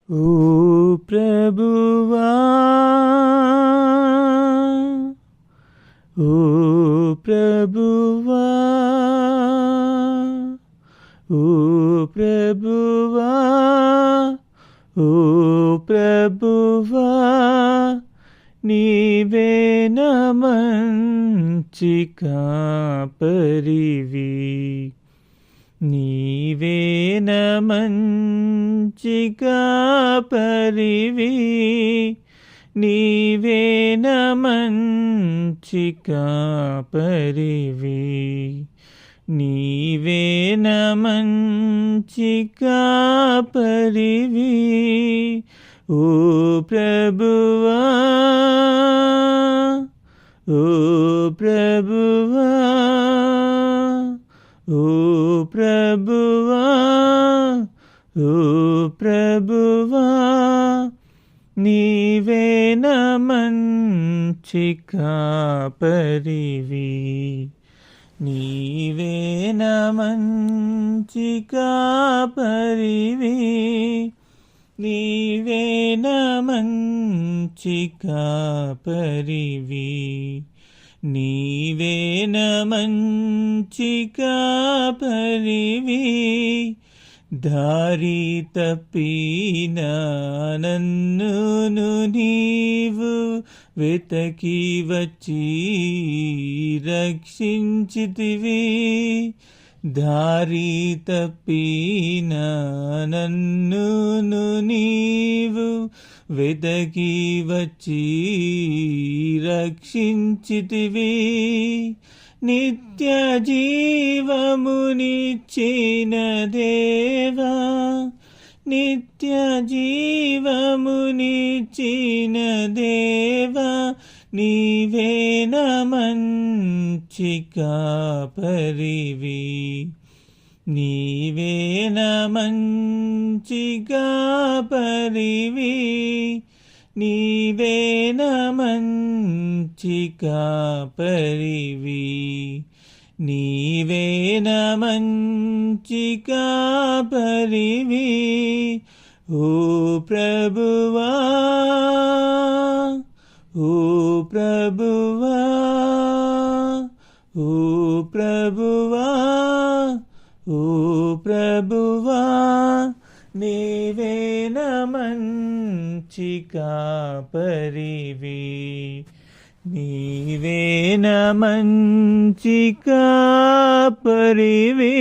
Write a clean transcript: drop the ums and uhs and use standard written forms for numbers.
ఓ ప్రభువా, ఓ ప్రభువా, ఓ ప్రభువా, ఓ ప్రభువా, నీవే నా మంచి కాపరివి, నీవే నా మంచి కాపరివి, నీవే నా మంచి కాపరివి, నీవే నా మంచి కాపరివి, ఓ ప్రభువా, ఓ ప్రభువా, ఓ ప్రభువా, ఓ ప్రభువా, నీవే నా మంచి కాపరివి, నీవే నా మంచి కాపరివి, నీవే నా మంచి కాపరివి, నీవే నా మంచి కాపరివి, దారి తప్పిన నన్ను నీవు వెతకి వచ్చి రక్షించితివి, దారి తప్పిన నన్ను నీవు వెతకి వచ్చి రక్షించితివి, నిత్య జీవమునిచ్చిన దేవా, నిత్య జీవమునిచ్చిన దేవా, నీవే నా మంచి కాపరివి, నీవే నా మంచి కాపరివి, నీవే నా మంచి కాపరివి, నీవే నా మంచి కాపరివి, ఓ ప్రభువా, ఓ ప్రభువా, ఓ ప్రభువా, ఓ ప్రభువా, నీవే నా మంచి కాపరివి, నీవే నా మంచి కాపరివి.